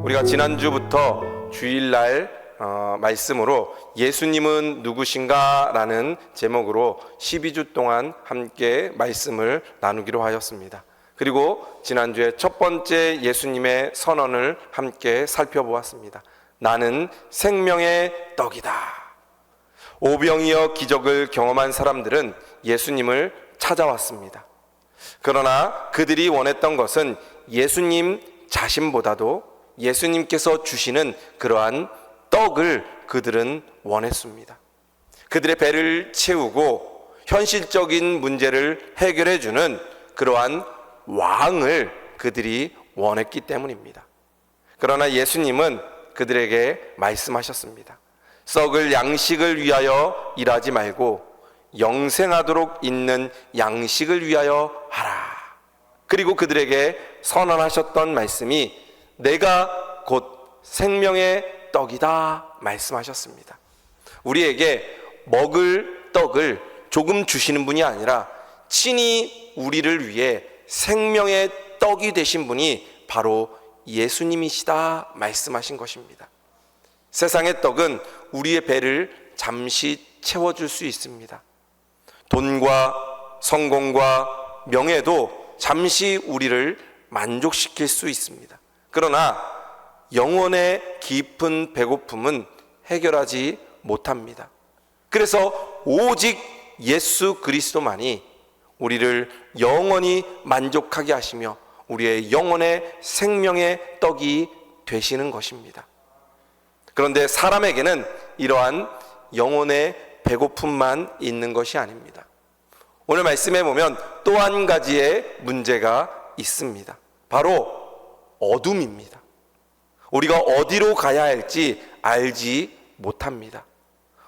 우리가 지난주부터 주일날 말씀으로 예수님은 누구신가? 라는 제목으로 12주 동안 함께 말씀을 나누기로 하였습니다. 그리고 지난주에 첫 번째 예수님의 선언을 함께 살펴보았습니다. 나는 생명의 떡이다. 오병이어 기적을 경험한 사람들은 예수님을 찾아왔습니다. 그러나 그들이 원했던 것은 예수님 자신보다도 예수님께서 주시는 그러한 떡을 그들은 원했습니다. 그들의 배를 채우고 현실적인 문제를 해결해 주는 그러한 왕을 그들이 원했기 때문입니다. 그러나 예수님은 그들에게 말씀하셨습니다. 썩을 양식을 위하여 일하지 말고 영생하도록 있는 양식을 위하여 하라. 그리고 그들에게 선언하셨던 말씀이 내가 곧 생명의 떡이다 말씀하셨습니다. 우리에게 먹을 떡을 조금 주시는 분이 아니라 친히 우리를 위해 생명의 떡이 되신 분이 바로 예수님이시다 말씀하신 것입니다. 세상의 떡은 우리의 배를 잠시 채워줄 수 있습니다. 돈과 성공과 명예도 잠시 우리를 만족시킬 수 있습니다. 그러나 영혼의 깊은 배고픔은 해결하지 못합니다. 그래서 오직 예수 그리스도만이 우리를 영원히 만족하게 하시며 우리의 영혼의 생명의 떡이 되시는 것입니다. 그런데 사람에게는 이러한 영혼의 배고픔만 있는 것이 아닙니다. 오늘 말씀에 보면 또 한 가지의 문제가 있습니다. 바로 어둠입니다. 우리가 어디로 가야 할지 알지 못합니다.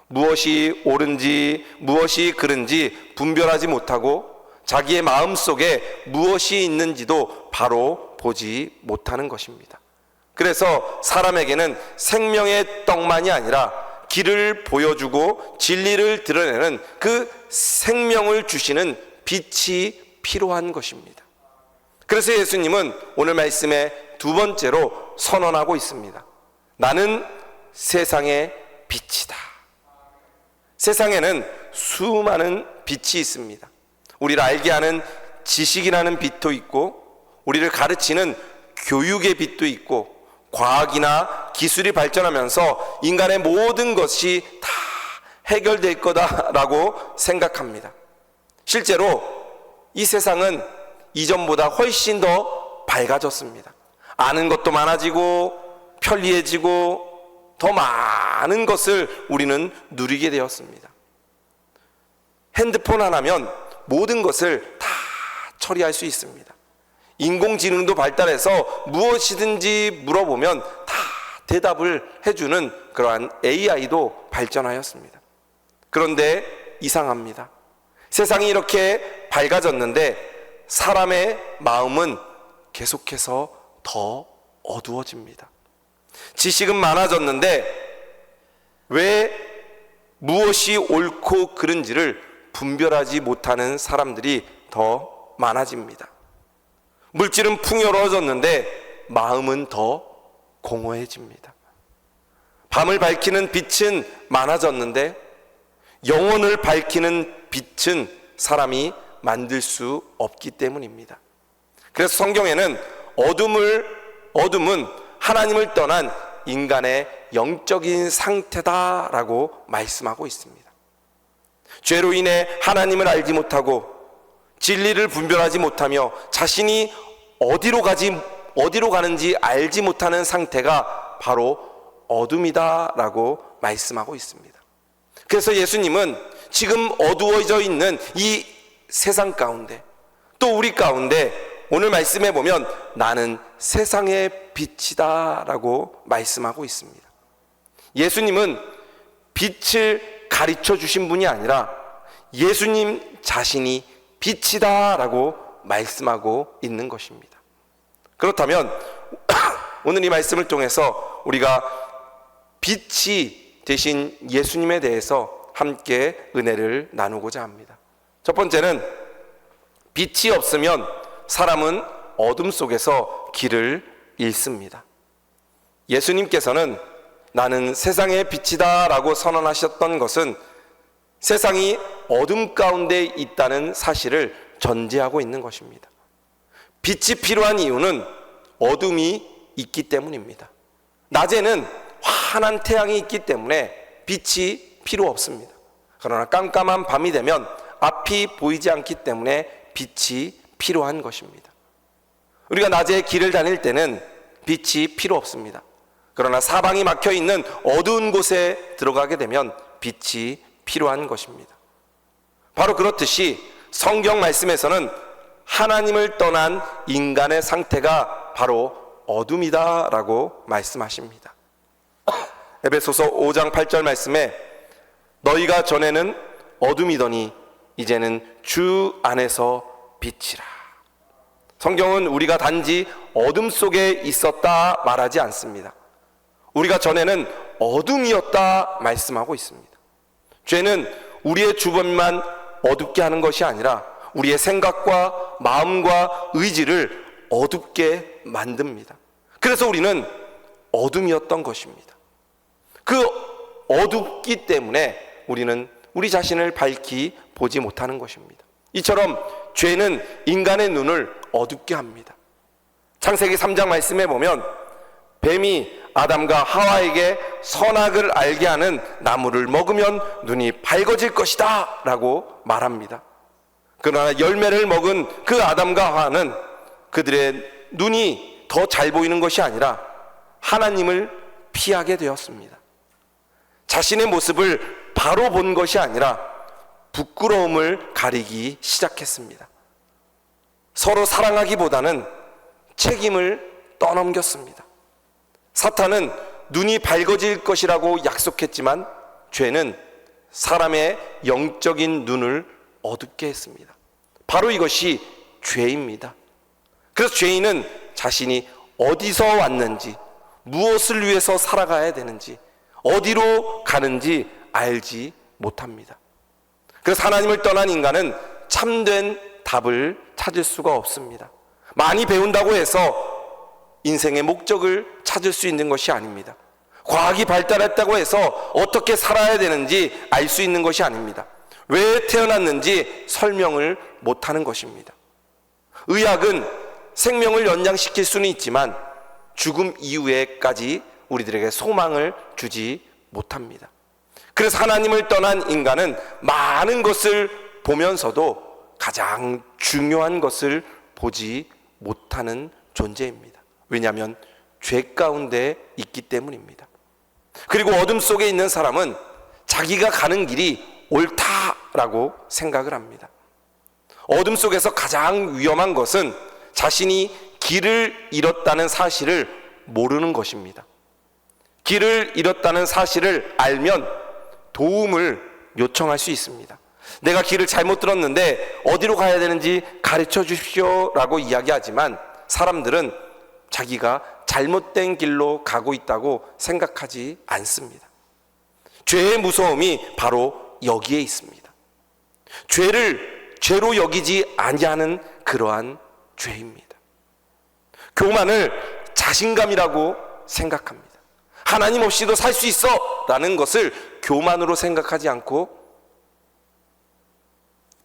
무엇이 옳은지 무엇이 그른지 분별하지 못하고 자기의 마음속에 무엇이 있는지도 바로 보지 못하는 것입니다. 그래서 사람에게는 생명의 떡만이 아니라 길을 보여주고 진리를 드러내는 그 생명을 주시는 빛이 필요한 것입니다. 그래서 예수님은 오늘 말씀에 두 번째로 선언하고 있습니다. 나는 세상의 빛이다. 세상에는 수많은 빛이 있습니다. 우리를 알게 하는 지식이라는 빛도 있고 우리를 가르치는 교육의 빛도 있고 과학이나 기술이 발전하면서 인간의 모든 것이 다 해결될 거다라고 생각합니다. 실제로 이 세상은 이전보다 훨씬 더 밝아졌습니다. 아는 것도 많아지고 편리해지고 더 많은 것을 우리는 누리게 되었습니다. 핸드폰 하나면 모든 것을 다 처리할 수 있습니다. 인공지능도 발달해서 무엇이든지 물어보면 다 대답을 해주는 그러한 AI도 발전하였습니다. 그런데 이상합니다. 세상이 이렇게 밝아졌는데 사람의 마음은 계속해서 더 어두워집니다. 지식은 많아졌는데 왜 무엇이 옳고 그른지를 분별하지 못하는 사람들이 더 많아집니다. 물질은 풍요로워졌는데 마음은 더 공허해집니다. 밤을 밝히는 빛은 많아졌는데 영혼을 밝히는 빛은 사람이 만들 수 없기 때문입니다. 그래서 성경에는 어둠은 하나님을 떠난 인간의 영적인 상태다라고 말씀하고 있습니다. 죄로 인해 하나님을 알지 못하고 진리를 분별하지 못하며 자신이 어디로 가는지 알지 못하는 상태가 바로 어둠이다라고 말씀하고 있습니다. 그래서 예수님은 지금 어두워져 있는 이 세상 가운데 또 우리 가운데 오늘 말씀해 보면 나는 세상의 빛이다 라고 말씀하고 있습니다. 예수님은 빛을 가르쳐 주신 분이 아니라 예수님 자신이 빛이다 라고 말씀하고 있는 것입니다. 그렇다면 오늘 이 말씀을 통해서 우리가 빛이 되신 예수님에 대해서 함께 은혜를 나누고자 합니다. 첫 번째는 빛이 없으면 사람은 어둠 속에서 길을 잃습니다. 예수님께서는 나는 세상의 빛이다 라고 선언하셨던 것은 세상이 어둠 가운데 있다는 사실을 전제하고 있는 것입니다. 빛이 필요한 이유는 어둠이 있기 때문입니다. 낮에는 환한 태양이 있기 때문에 빛이 필요 없습니다. 그러나 깜깜한 밤이 되면 앞이 보이지 않기 때문에 빛이 필요한 것입니다. 우리가 낮에 길을 다닐 때는 빛이 필요 없습니다. 그러나 사방이 막혀 있는 어두운 곳에 들어가게 되면 빛이 필요한 것입니다. 바로 그렇듯이 성경 말씀에서는 하나님을 떠난 인간의 상태가 바로 어둠이다 라고 말씀하십니다. 에베소서 5장 8절 말씀에 너희가 전에는 어둠이더니 이제는 주 안에서 빛이라. 성경은 우리가 단지 어둠 속에 있었다 말하지 않습니다. 우리가 전에는 어둠이었다 말씀하고 있습니다. 죄는 우리의 주변만 어둡게 하는 것이 아니라 우리의 생각과 마음과 의지를 어둡게 만듭니다. 그래서 우리는 어둠이었던 것입니다. 그 어둡기 때문에 우리는 우리 자신을 밝히 보지 못하는 것입니다. 이처럼 죄는 인간의 눈을 어둡게 합니다. 창세기 3장 말씀에 보면 뱀이 아담과 하와에게 선악을 알게 하는 나무를 먹으면 눈이 밝아질 것이다 라고 말합니다. 그러나 열매를 먹은 그 아담과 하와는 그들의 눈이 더 잘 보이는 것이 아니라 하나님을 피하게 되었습니다. 자신의 모습을 바로 본 것이 아니라 부끄러움을 가리기 시작했습니다. 서로 사랑하기보다는 책임을 떠넘겼습니다. 사탄은 눈이 밝아질 것이라고 약속했지만 죄는 사람의 영적인 눈을 어둡게 했습니다. 바로 이것이 죄입니다. 그래서 죄인은 자신이 어디서 왔는지, 무엇을 위해서 살아가야 되는지, 어디로 가는지 알지 못합니다. 그래서 하나님을 떠난 인간은 참된 답을 찾을 수가 없습니다. 많이 배운다고 해서 인생의 목적을 찾을 수 있는 것이 아닙니다. 과학이 발달했다고 해서 어떻게 살아야 되는지 알 수 있는 것이 아닙니다. 왜 태어났는지 설명을 못하는 것입니다. 의학은 생명을 연장시킬 수는 있지만 죽음 이후에까지 우리들에게 소망을 주지 못합니다. 그래서 하나님을 떠난 인간은 많은 것을 보면서도 가장 중요한 것을 보지 못하는 존재입니다. 왜냐하면 죄 가운데 있기 때문입니다. 그리고 어둠 속에 있는 사람은 자기가 가는 길이 옳다라고 생각을 합니다. 어둠 속에서 가장 위험한 것은 자신이 길을 잃었다는 사실을 모르는 것입니다. 길을 잃었다는 사실을 알면 도움을 요청할 수 있습니다. 내가 길을 잘못 들었는데 어디로 가야 되는지 가르쳐 주십시오 라고 이야기하지만 사람들은 자기가 잘못된 길로 가고 있다고 생각하지 않습니다. 죄의 무서움이 바로 여기에 있습니다. 죄를 죄로 여기지 아니하는 그러한 죄입니다. 교만을 자신감이라고 생각합니다. 하나님 없이도 살 수 있어 라는 것을 교만으로 생각하지 않고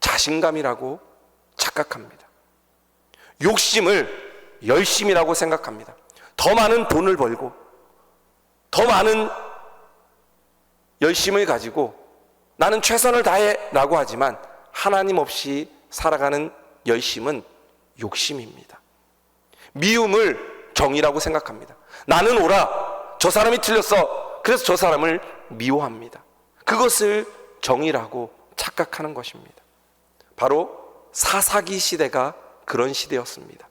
자신감이라고 착각합니다. 욕심을 열심이라고 생각합니다. 더 많은 돈을 벌고 더 많은 열심을 가지고 나는 최선을 다해 라고 하지만 하나님 없이 살아가는 열심은 욕심입니다. 미움을 정의라고 생각합니다. 나는 옳아, 저 사람이 틀렸어, 그래서 저 사람을 미워합니다. 그것을 정의라고 착각하는 것입니다. 바로 사사기 시대가 그런 시대였습니다.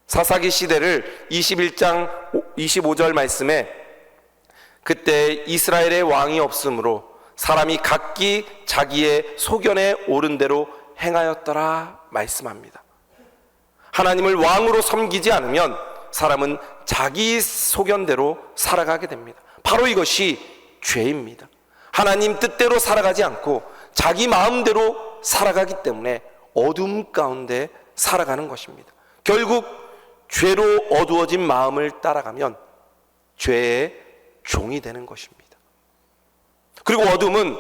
사사기 시대를 21장 25절 말씀에 그때 이스라엘의 왕이 없으므로 사람이 각기 자기의 소견에 옳은 대로 행하였더라 말씀합니다. 하나님을 왕으로 섬기지 않으면 사람은 자기 소견대로 살아가게 됩니다. 바로 이것이 죄입니다. 하나님 뜻대로 살아가지 않고 자기 마음대로 살아가기 때문에 어둠 가운데 살아가는 것입니다. 결국 죄로 어두워진 마음을 따라가면 죄의 종이 되는 것입니다. 그리고 어둠은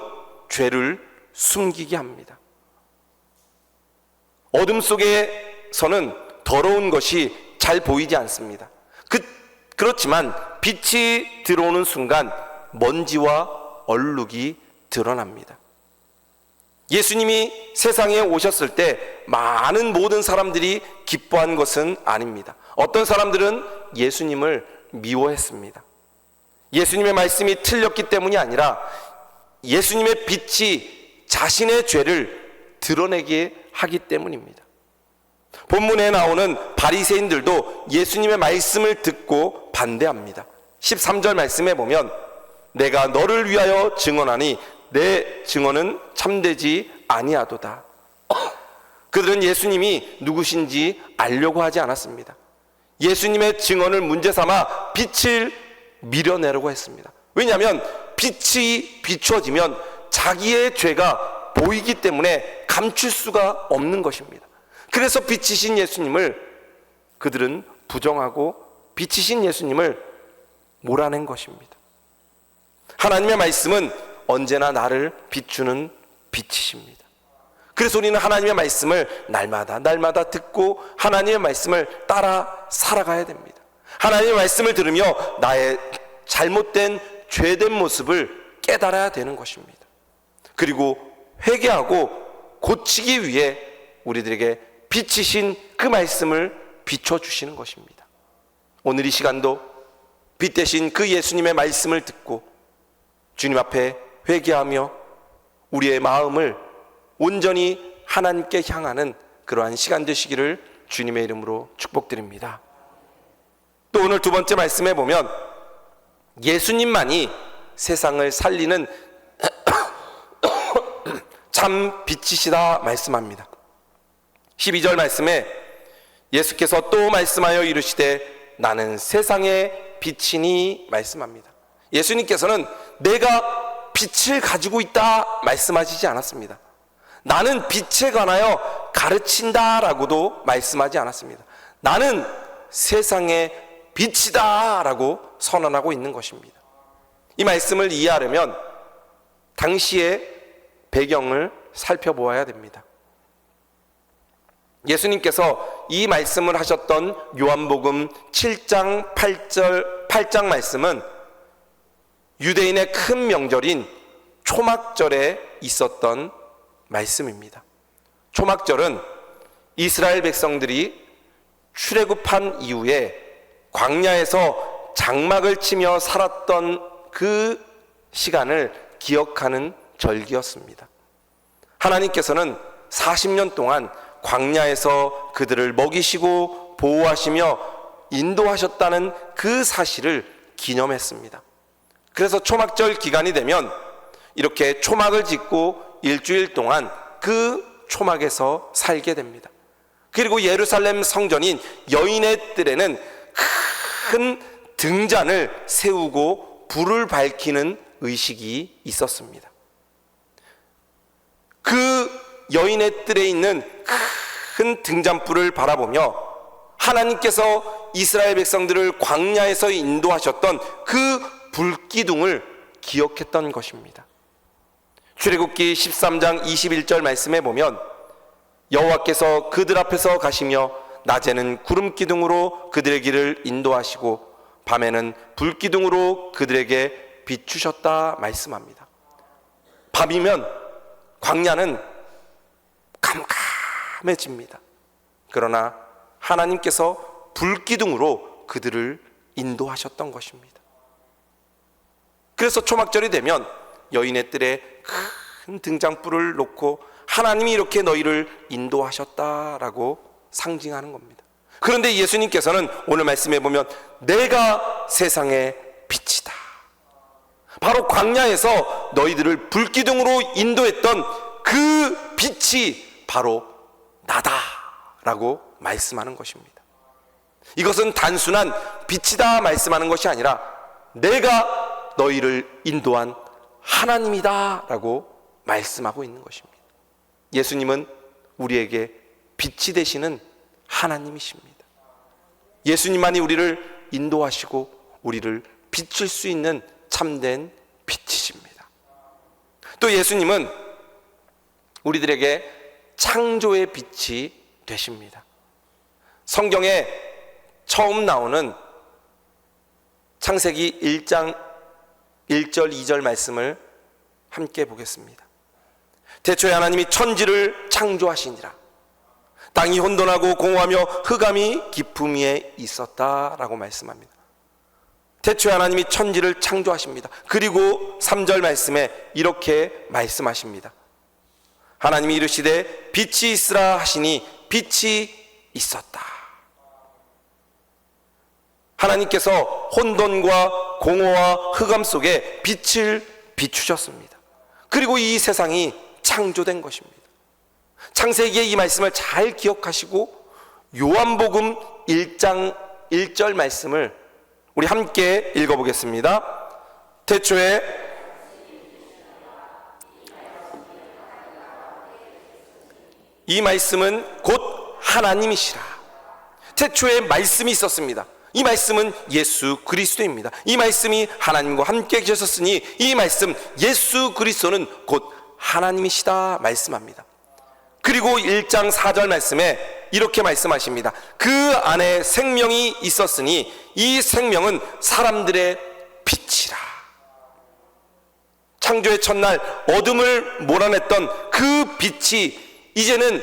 죄를 숨기게 합니다. 어둠 속에서는 더러운 것이 잘 보이지 않습니다. 그렇지만 빛이 들어오는 순간 먼지와 얼룩이 드러납니다. 예수님이 세상에 오셨을 때 많은 모든 사람들이 기뻐한 것은 아닙니다. 어떤 사람들은 예수님을 미워했습니다. 예수님의 말씀이 틀렸기 때문이 아니라 예수님의 빛이 자신의 죄를 드러내게 하기 때문입니다. 본문에 나오는 바리새인들도 예수님의 말씀을 듣고 반대합니다. 13절 말씀에 보면 내가 너를 위하여 증언하니 내 증언은 참되지 아니하도다. 그들은 예수님이 누구신지 알려고 하지 않았습니다. 예수님의 증언을 문제 삼아 빛을 밀어내려고 했습니다. 왜냐하면 빛이 비추어지면 자기의 죄가 보이기 때문에 감출 수가 없는 것입니다. 그래서 빛이신 예수님을 그들은 부정하고 빛이신 예수님을 몰아낸 것입니다. 하나님의 말씀은 언제나 나를 비추는 빛이십니다. 그래서 우리는 하나님의 말씀을 날마다 듣고 하나님의 말씀을 따라 살아가야 됩니다. 하나님의 말씀을 들으며 나의 잘못된 죄된 모습을 깨달아야 되는 것입니다. 그리고 회개하고 고치기 위해 우리들에게 빛이신 그 말씀을 비춰주시는 것입니다. 오늘 이 시간도 빛 대신 그 예수님의 말씀을 듣고 주님 앞에 회개하며 우리의 마음을 온전히 하나님께 향하는 그러한 시간 되시기를 주님의 이름으로 축복드립니다. 또 오늘 두 번째 말씀에 보면 예수님만이 세상을 살리는 참 빛이시다 말씀합니다. 12절 말씀에 예수께서 또 말씀하여 이르시되 나는 세상의 빛이니 말씀합니다. 예수님께서는 내가 빛을 가지고 있다 말씀하시지 않았습니다. 나는 빛에 관하여 가르친다라고도 말씀하지 않았습니다. 나는 세상의 빛이다 라고 선언하고 있는 것입니다. 이 말씀을 이해하려면 당시의 배경을 살펴보아야 됩니다. 예수님께서 이 말씀을 하셨던 요한복음 7장 8장 말씀은 유대인의 큰 명절인 초막절에 있었던 말씀입니다. 초막절은 이스라엘 백성들이 출애굽한 이후에 광야에서 장막을 치며 살았던 그 시간을 기억하는 절기였습니다. 하나님께서는 40년 동안 광야에서 그들을 먹이시고 보호하시며 인도하셨다는 그 사실을 기념했습니다. 그래서 초막절 기간이 되면 이렇게 초막을 짓고 일주일 동안 그 초막에서 살게 됩니다. 그리고 예루살렘 성전인 여인의 뜰에는 큰 등잔을 세우고 불을 밝히는 의식이 있었습니다. 그 여인의 뜰에 있는 큰 등잔불을 바라보며 하나님께서 이스라엘 백성들을 광야에서 인도하셨던 그 불기둥을 기억했던 것입니다. 출애굽기 13장 21절 말씀에 보면 여호와께서 그들 앞에서 가시며 낮에는 구름 기둥으로 그들의 길을 인도하시고 밤에는 불 기둥으로 그들에게 비추셨다 말씀합니다. 밤이면 광야는 캄캄해집니다. 그러나 하나님께서 불 기둥으로 그들을 인도하셨던 것입니다. 그래서 초막절이 되면 여인의 뜰에 큰 등장불을 놓고 하나님이 이렇게 너희를 인도하셨다라고 상징하는 겁니다. 그런데 예수님께서는 오늘 말씀해 보면 내가 세상의 빛이다. 바로 광야에서 너희들을 불기둥으로 인도했던 그 빛이 바로 나다라고 말씀하는 것입니다. 이것은 단순한 빛이다 말씀하는 것이 아니라 내가 너희를 인도한 하나님이다 라고 말씀하고 있는 것입니다. 예수님은 우리에게 빛이 되시는 하나님이십니다. 예수님만이 우리를 인도하시고 우리를 비출 수 있는 참된 빛이십니다. 또 예수님은 우리들에게 창조의 빛이 되십니다. 성경에 처음 나오는 창세기 1장 1절 2절 말씀을 함께 보겠습니다. 태초에 하나님이 천지를 창조하시니라. 땅이 혼돈하고 공허하며 흑암이 깊음 위에 있었다라고 말씀합니다. 태초에 하나님이 천지를 창조하십니다. 그리고 3절 말씀에 이렇게 말씀하십니다. 하나님이 이르시되 빛이 있으라 하시니 빛이 있었다. 하나님께서 혼돈과 공허와 흑암 속에 빛을 비추셨습니다. 그리고 이 세상이 창조된 것입니다. 창세기의 이 말씀을 잘 기억하시고 요한복음 1장 1절 말씀을 우리 함께 읽어보겠습니다. 태초에 이 말씀은 곧 하나님이시라. 태초에 말씀이 있었습니다. 이 말씀은 예수 그리스도입니다. 이 말씀이 하나님과 함께 계셨으니 이 말씀 예수 그리스도는 곧 하나님이시다 말씀합니다. 그리고 1장 4절 말씀에 이렇게 말씀하십니다. 그 안에 생명이 있었으니 이 생명은 사람들의 빛이라. 창조의 첫날 어둠을 몰아냈던 그 빛이 이제는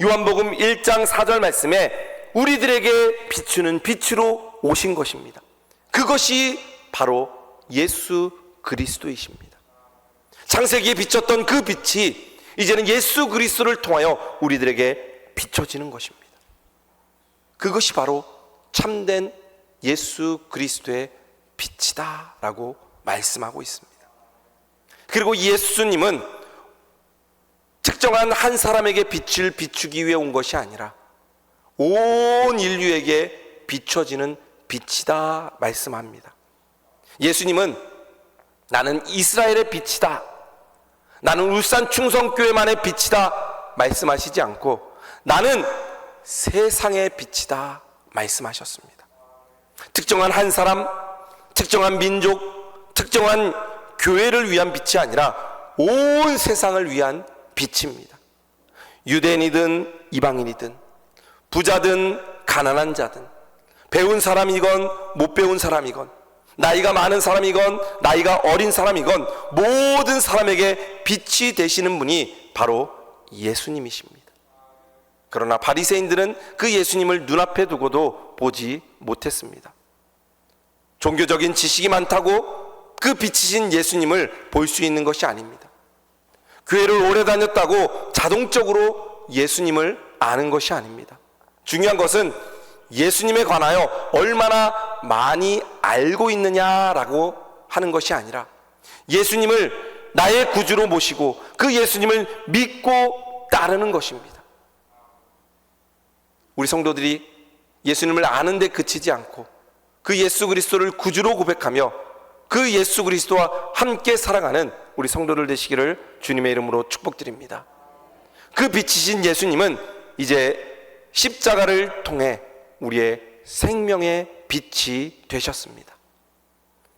요한복음 1장 4절 말씀에 우리들에게 비추는 빛으로 오신 것입니다. 그것이 바로 예수 그리스도이십니다. 창세기에 비쳤던 그 빛이 이제는 예수 그리스도를 통하여 우리들에게 비춰지는 것입니다. 그것이 바로 참된 예수 그리스도의 빛이다 라고 말씀하고 있습니다. 그리고 예수님은 특정한 한 사람에게 빛을 비추기 위해 온 것이 아니라 온 인류에게 비춰지는 빛이다 말씀합니다. 예수님은 나는 이스라엘의 빛이다, 나는 울산 충성교회만의 빛이다 말씀하시지 않고 나는 세상의 빛이다 말씀하셨습니다. 특정한 한 사람, 특정한 민족, 특정한 교회를 위한 빛이 아니라 온 세상을 위한 빛입니다. 유대인이든 이방인이든 부자든 가난한 자든 배운 사람이건 못 배운 사람이건 나이가 많은 사람이건 나이가 어린 사람이건 모든 사람에게 빛이 되시는 분이 바로 예수님이십니다. 그러나 바리새인들은 그 예수님을 눈앞에 두고도 보지 못했습니다. 종교적인 지식이 많다고 그 빛이신 예수님을 볼 수 있는 것이 아닙니다. 교회를 오래 다녔다고 자동적으로 예수님을 아는 것이 아닙니다. 중요한 것은 예수님에 관하여 얼마나 많이 알고 있느냐라고 하는 것이 아니라 예수님을 나의 구주로 모시고 그 예수님을 믿고 따르는 것입니다. 우리 성도들이 예수님을 아는 데 그치지 않고 그 예수 그리스도를 구주로 고백하며 그 예수 그리스도와 함께 살아가는 우리 성도들 되시기를 주님의 이름으로 축복드립니다. 그 빛이신 예수님은 이제 십자가를 통해 우리의 생명의 빛이 되셨습니다.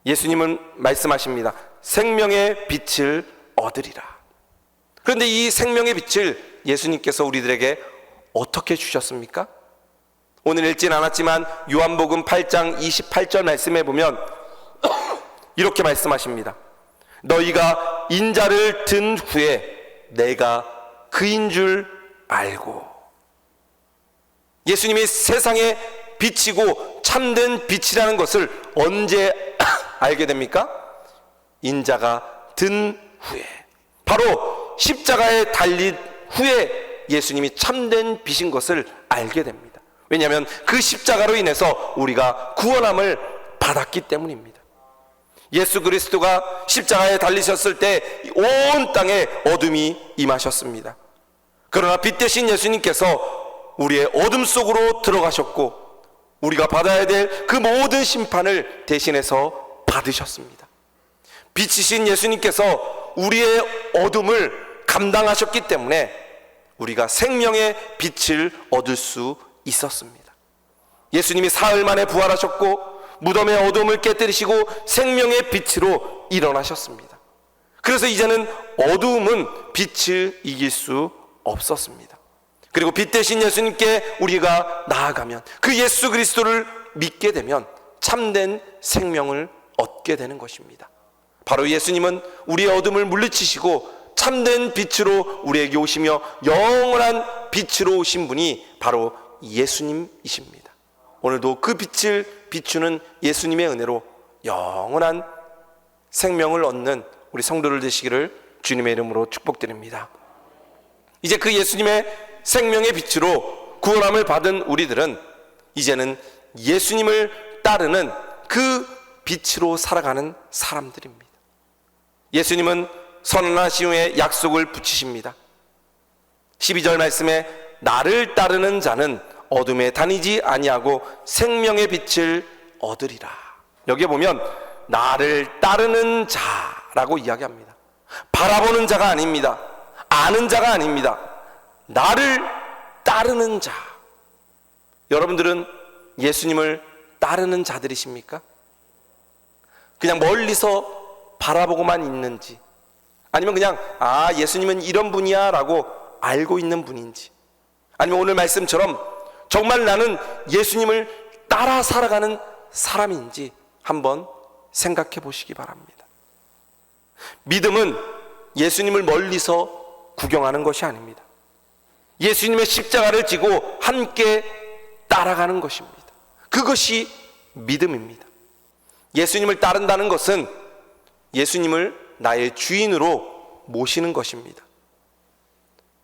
예수님은 말씀하십니다. 생명의 빛을 얻으리라. 그런데 이 생명의 빛을 예수님께서 우리들에게 어떻게 주셨습니까? 오늘 읽진 않았지만 요한복음 8장 28절 말씀에 보면 이렇게 말씀하십니다. 너희가 인자를 든 후에 내가 그인 줄 알고. 예수님이 세상에 빛이고 참된 빛이라는 것을 언제 알게 됩니까? 인자가 든 후에, 바로 십자가에 달린 후에 예수님이 참된 빛인 것을 알게 됩니다. 왜냐하면 그 십자가로 인해서 우리가 구원함을 받았기 때문입니다. 예수 그리스도가 십자가에 달리셨을 때 온 땅에 어둠이 임하셨습니다. 그러나 빛 대신 예수님께서 우리의 어둠 속으로 들어가셨고 우리가 받아야 될 그 모든 심판을 대신해서 받으셨습니다. 빛이신 예수님께서 우리의 어둠을 감당하셨기 때문에 우리가 생명의 빛을 얻을 수 있었습니다. 예수님이 사흘 만에 부활하셨고 무덤의 어둠을 깨뜨리시고 생명의 빛으로 일어나셨습니다. 그래서 이제는 어두움은 빛을 이길 수 없었습니다. 그리고 빛 대신 예수님께 우리가 나아가면, 그 예수 그리스도를 믿게 되면 참된 생명을 얻게 되는 것입니다. 바로 예수님은 우리의 어둠을 물리치시고 참된 빛으로 우리에게 오시며 영원한 빛으로 오신 분이 바로 예수님이십니다. 오늘도 그 빛을 비추는 예수님의 은혜로 영원한 생명을 얻는 우리 성도들 되시기를 주님의 이름으로 축복드립니다. 이제 그 예수님의 생명의 빛으로 구원함을 받은 우리들은 이제는 예수님을 따르는 그 빛으로 살아가는 사람들입니다. 예수님은 선언하신 후에 약속을 붙이십니다. 12절 말씀에 나를 따르는 자는 어둠에 다니지 아니하고 생명의 빛을 얻으리라. 여기에 보면 나를 따르는 자라고 이야기합니다. 바라보는 자가 아닙니다. 아는 자가 아닙니다. 나를 따르는 자. 여러분들은 예수님을 따르는 자들이십니까? 그냥 멀리서 바라보고만 있는지, 아니면 그냥 예수님은 이런 분이야 라고 알고 있는 분인지, 아니면 오늘 말씀처럼 정말 나는 예수님을 따라 살아가는 사람인지 한번 생각해 보시기 바랍니다. 믿음은 예수님을 멀리서 구경하는 것이 아닙니다. 예수님의 십자가를 지고 함께 따라가는 것입니다. 그것이 믿음입니다. 예수님을 따른다는 것은 예수님을 나의 주인으로 모시는 것입니다.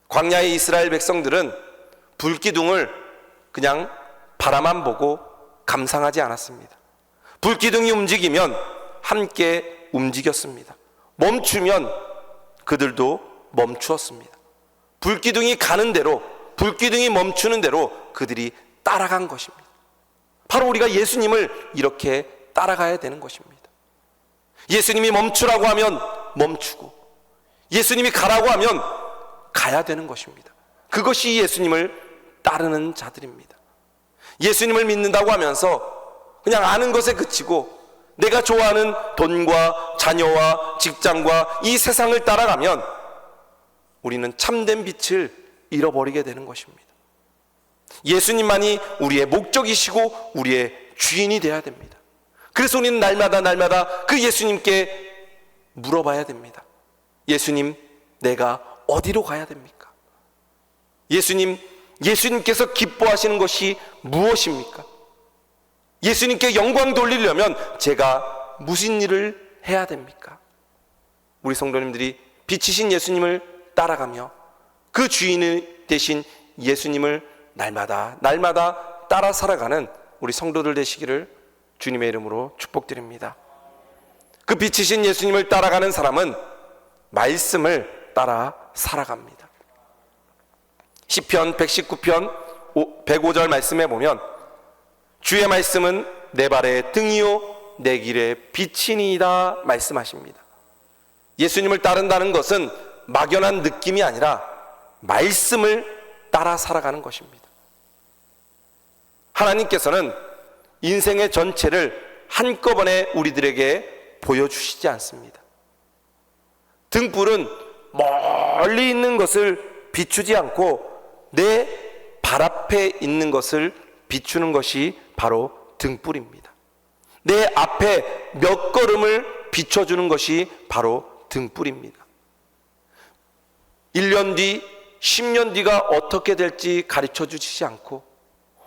광야의 이스라엘 백성들은 불기둥을 그냥 바라만 보고 감상하지 않았습니다. 불기둥이 움직이면 함께 움직였습니다. 멈추면 그들도 멈추었습니다. 불기둥이 가는 대로, 불기둥이 멈추는 대로 그들이 따라간 것입니다. 바로 우리가 예수님을 이렇게 따라가야 되는 것입니다. 예수님이 멈추라고 하면 멈추고, 예수님이 가라고 하면 가야 되는 것입니다. 그것이 예수님을 따르는 자들입니다. 예수님을 믿는다고 하면서 그냥 아는 것에 그치고 내가 좋아하는 돈과 자녀와 직장과 이 세상을 따라가면 우리는 참된 빛을 잃어버리게 되는 것입니다. 예수님만이 우리의 목적이시고 우리의 주인이 되어야 됩니다. 그래서 우리는 날마다 그 예수님께 물어봐야 됩니다. 예수님, 내가 어디로 가야 됩니까? 예수님께서 기뻐하시는 것이 무엇입니까? 예수님께 영광 돌리려면 제가 무슨 일을 해야 됩니까? 우리 성도님들이 빛이신 예수님을 따라가며 그 주인이 되신 예수님을 날마다 따라 살아가는 우리 성도들 되시기를 주님의 이름으로 축복드립니다. 그 빛이신 예수님을 따라가는 사람은 말씀을 따라 살아갑니다. 시편 119편 105절 말씀에 보면 주의 말씀은 내 발의 등이요 내 길의 빛이니이다 말씀하십니다. 예수님을 따른다는 것은 막연한 느낌이 아니라 말씀을 따라 살아가는 것입니다. 하나님께서는 인생의 전체를 한꺼번에 우리들에게 보여주시지 않습니다. 등불은 멀리 있는 것을 비추지 않고 내 발 앞에 있는 것을 비추는 것이 바로 등불입니다. 내 앞에 몇 걸음을 비춰주는 것이 바로 등불입니다. 1년 뒤, 10년 뒤가 어떻게 될지 가르쳐 주시지 않고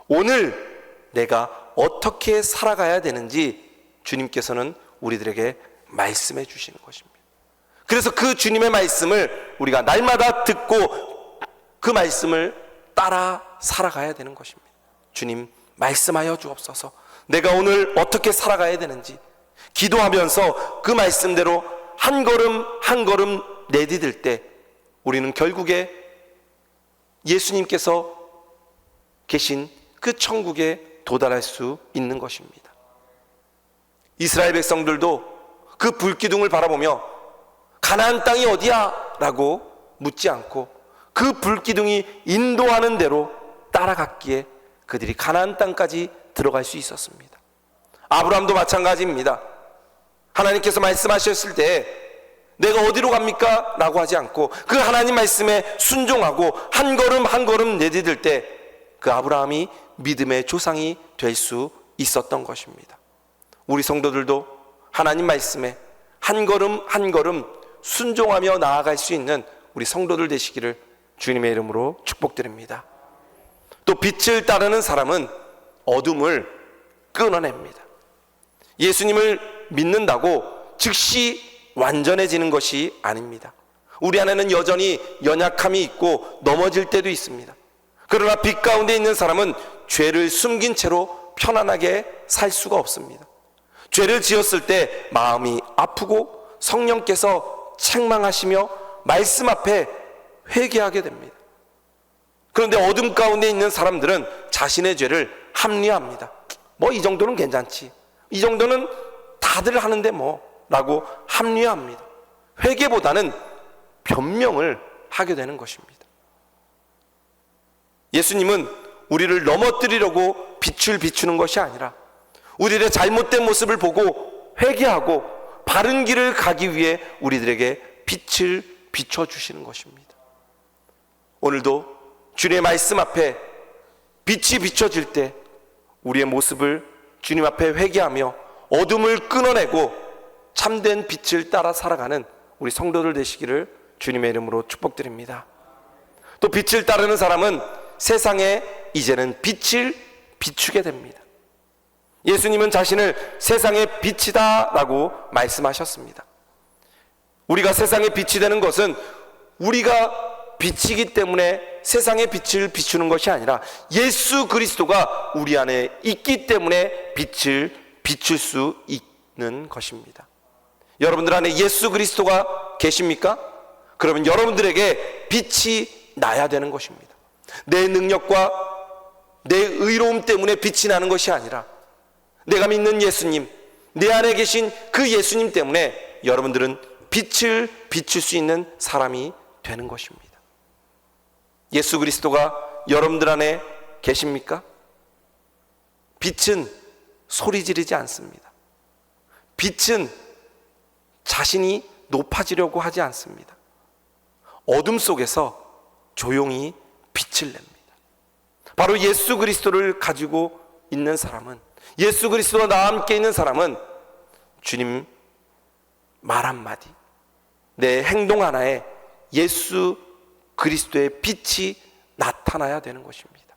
오늘 내가 어떻게 살아가야 되는지 주님께서는 우리들에게 말씀해 주시는 것입니다. 그래서 그 주님의 말씀을 우리가 날마다 듣고 그 말씀을 따라 살아가야 되는 것입니다. 주님, 말씀하여 주옵소서. 내가 오늘 어떻게 살아가야 되는지 기도하면서 그 말씀대로 한 걸음 한 걸음 내디딜 때 우리는 결국에 예수님께서 계신 그 천국에 도달할 수 있는 것입니다. 이스라엘 백성들도 그 불기둥을 바라보며 가나안 땅이 어디야? 라고 묻지 않고 그 불기둥이 인도하는 대로 따라갔기에 그들이 가나안 땅까지 들어갈 수 있었습니다. 아브라함도 마찬가지입니다. 하나님께서 말씀하셨을 때 내가 어디로 갑니까? 라고 하지 않고 그 하나님 말씀에 순종하고 한 걸음 한 걸음 내디딜 때 그 아브라함이 믿음의 조상이 될 수 있었던 것입니다. 우리 성도들도 하나님 말씀에 한 걸음 한 걸음 순종하며 나아갈 수 있는 우리 성도들 되시기를 주님의 이름으로 축복드립니다. 또 빛을 따르는 사람은 어둠을 끊어냅니다. 예수님을 믿는다고 즉시 완전해지는 것이 아닙니다. 우리 안에는 여전히 연약함이 있고 넘어질 때도 있습니다. 그러나 빛 가운데 있는 사람은 죄를 숨긴 채로 편안하게 살 수가 없습니다. 죄를 지었을 때 마음이 아프고 성령께서 책망하시며 말씀 앞에 회개하게 됩니다. 그런데 어둠 가운데 있는 사람들은 자신의 죄를 합리화합니다. 뭐 이 정도는 괜찮지, 이 정도는 다들 하는데 뭐 라고 합리화합니다. 회개보다는 변명을 하게 되는 것입니다. 예수님은 우리를 넘어뜨리려고 빛을 비추는 것이 아니라 우리의 잘못된 모습을 보고 회개하고 바른 길을 가기 위해 우리들에게 빛을 비춰주시는 것입니다. 오늘도 주님의 말씀 앞에 빛이 비춰질 때 우리의 모습을 주님 앞에 회개하며 어둠을 끊어내고 참된 빛을 따라 살아가는 우리 성도들 되시기를 주님의 이름으로 축복드립니다. 또 빛을 따르는 사람은 세상에 이제는 빛을 비추게 됩니다. 예수님은 자신을 세상의 빛이다 라고 말씀하셨습니다. 우리가 세상의 빛이 되는 것은 우리가 빛이기 때문에 세상의 빛을 비추는 것이 아니라 예수 그리스도가 우리 안에 있기 때문에 빛을 비출 수 있는 것입니다. 여러분들 안에 예수 그리스도가 계십니까? 그러면 여러분들에게 빛이 나야 되는 것입니다. 내 능력과 내 의로움 때문에 빛이 나는 것이 아니라 내가 믿는 예수님, 내 안에 계신 그 예수님 때문에 여러분들은 빛을 비출 수 있는 사람이 되는 것입니다. 예수 그리스도가 여러분들 안에 계십니까? 빛은 소리 지르지 않습니다. 빛은 자신이 높아지려고 하지 않습니다. 어둠 속에서 조용히 빛을 냅니다. 바로 예수 그리스도를 가지고 있는 사람은, 예수 그리스도와 나와 함께 있는 사람은 주님 말 한마디, 내 행동 하나에 예수 그리스도의 빛이 나타나야 되는 것입니다.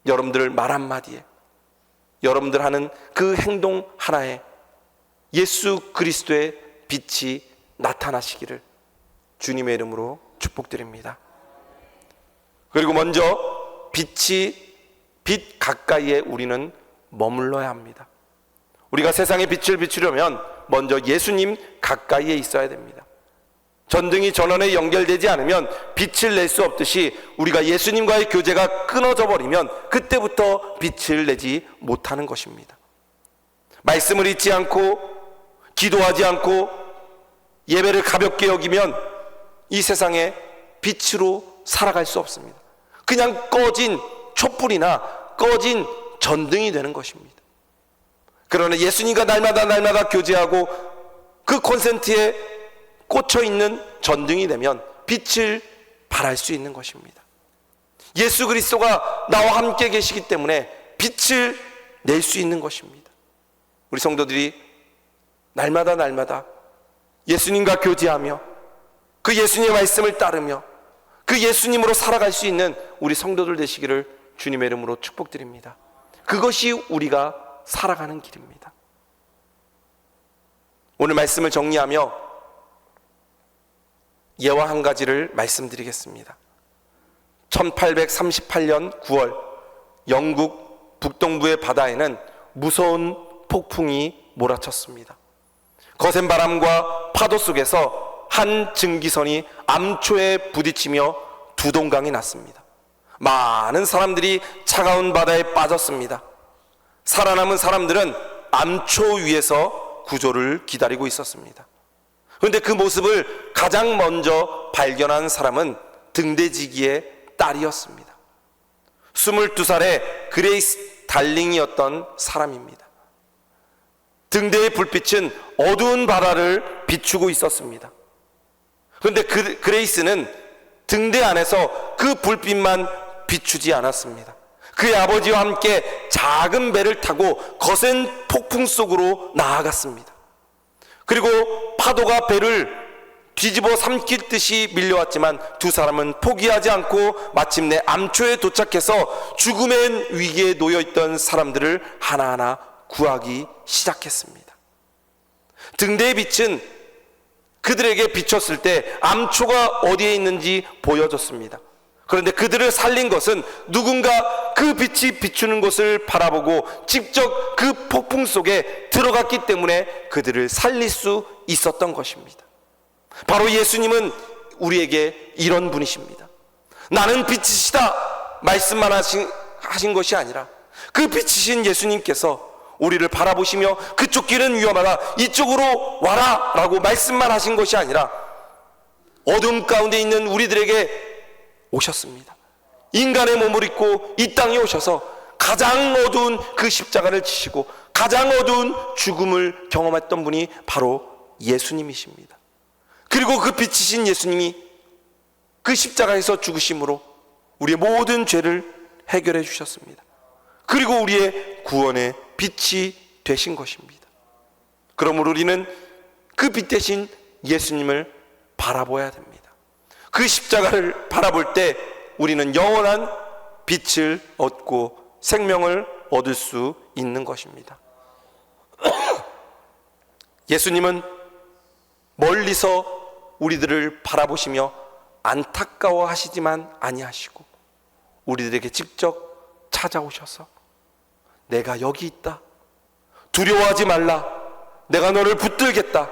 여러분들 말 한마디에, 여러분들 하는 그 행동 하나에 예수 그리스도의 빛이 나타나시기를 주님의 이름으로 축복드립니다. 그리고 먼저 빛 가까이에 우리는 머물러야 합니다. 우리가 세상의 빛을 비추려면 먼저 예수님 가까이에 있어야 됩니다. 전등이 전원에 연결되지 않으면 빛을 낼 수 없듯이 우리가 예수님과의 교제가 끊어져 버리면 그때부터 빛을 내지 못하는 것입니다. 말씀을 잊지 않고 기도하지 않고 예배를 가볍게 여기면 이 세상에 빛으로 살아갈 수 없습니다. 그냥 꺼진 촛불이나 꺼진 전등이 되는 것입니다. 그러나 예수님과 날마다 교제하고 그 콘센트에 꽂혀 있는 전등이 되면 빛을 발할 수 있는 것입니다. 예수 그리스도가 나와 함께 계시기 때문에 빛을 낼 수 있는 것입니다. 우리 성도들이 날마다 예수님과 교제하며 그 예수님의 말씀을 따르며 그 예수님으로 살아갈 수 있는 우리 성도들 되시기를 주님의 이름으로 축복드립니다. 그것이 우리가 살아가는 길입니다. 오늘 말씀을 정리하며 예화 한 가지를 말씀드리겠습니다. 1838년 9월 영국 북동부의 바다에는 무서운 폭풍이 몰아쳤습니다. 거센 바람과 파도 속에서 한 증기선이 암초에 부딪히며 두 동강이 났습니다. 많은 사람들이 차가운 바다에 빠졌습니다. 살아남은 사람들은 암초 위에서 구조를 기다리고 있었습니다. 그런데 그 모습을 가장 먼저 발견한 사람은 등대지기의 딸이었습니다. 22살의 그레이스 달링이었던 사람입니다. 등대의 불빛은 어두운 바다를 비추고 있었습니다. 그런데 그레이스는 등대 안에서 그 불빛만 비추지 않았습니다. 그의 아버지와 함께 작은 배를 타고 거센 폭풍 속으로 나아갔습니다. 그리고 파도가 배를 뒤집어 삼킬 듯이 밀려왔지만 두 사람은 포기하지 않고 마침내 암초에 도착해서 죽음의 위기에 놓여있던 사람들을 하나하나 구하기 시작했습니다. 등대의 빛은 그들에게 비쳤을 때 암초가 어디에 있는지 보여줬습니다. 그런데 그들을 살린 것은 누군가 그 빛이 비추는 곳을 바라보고 직접 그 폭풍 속에 들어갔기 때문에 그들을 살릴 수 있었던 것입니다. 바로 예수님은 우리에게 이런 분이십니다. 나는 빛이시다 말씀만 하신 것이 아니라 그 빛이신 예수님께서 우리를 바라보시며 그쪽 길은 위험하다, 이쪽으로 와라 라고 말씀만 하신 것이 아니라 어둠 가운데 있는 우리들에게 오셨습니다. 인간의 몸을 입고 이 땅에 오셔서 가장 어두운 그 십자가를 지시고 가장 어두운 죽음을 경험했던 분이 바로 예수님이십니다. 그리고 그 빛이신 예수님이 그 십자가에서 죽으심으로 우리의 모든 죄를 해결해 주셨습니다. 그리고 우리의 구원의 빛이 되신 것입니다. 그러므로 우리는 그 빛 대신 예수님을 바라봐야 됩니다. 그 십자가를 바라볼 때 우리는 영원한 빛을 얻고 생명을 얻을 수 있는 것입니다. 예수님은 멀리서 우리들을 바라보시며 안타까워하시지만 아니하시고 우리들에게 직접 찾아오셔서 내가 여기 있다, 두려워하지 말라, 내가 너를 붙들겠다,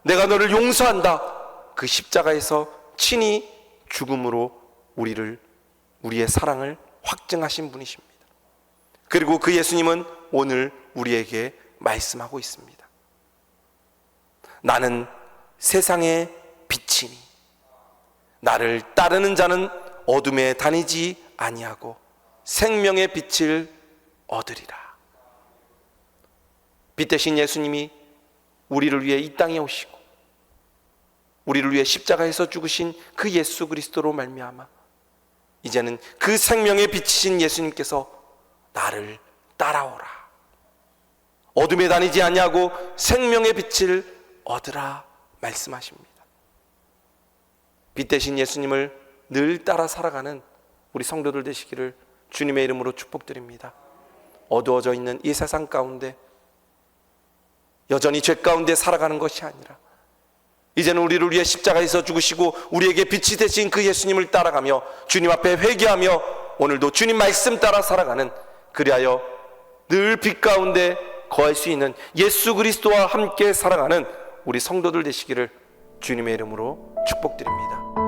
내가 너를 용서한다, 그 십자가에서 친히 죽음으로 우리의 사랑을 확증하신 분이십니다. 그리고 그 예수님은 오늘 우리에게 말씀하고 있습니다. 나는 세상의 빛이니 나를 따르는 자는 어둠에 다니지 아니하고 생명의 빛을 얻으리라. 빛 대신 예수님이 우리를 위해 이 땅에 오시고 우리를 위해 십자가에서 죽으신 그 예수 그리스도로 말미암아 이제는 그 생명의 빛이신 예수님께서 나를 따라오라, 어둠에 다니지 아니하고 생명의 빛을 얻으라 말씀하십니다. 빛 대신 예수님을 늘 따라 살아가는 우리 성도들 되시기를 주님의 이름으로 축복드립니다. 어두워져 있는 이 세상 가운데 여전히 죄 가운데 살아가는 것이 아니라 이제는 우리를 위해 십자가에서 죽으시고 우리에게 빛이 되신 그 예수님을 따라가며 주님 앞에 회개하며 오늘도 주님 말씀 따라 살아가는, 그리하여 늘 빛 가운데 거할 수 있는 예수 그리스도와 함께 살아가는 우리 성도들 되시기를 주님의 이름으로 축복드립니다.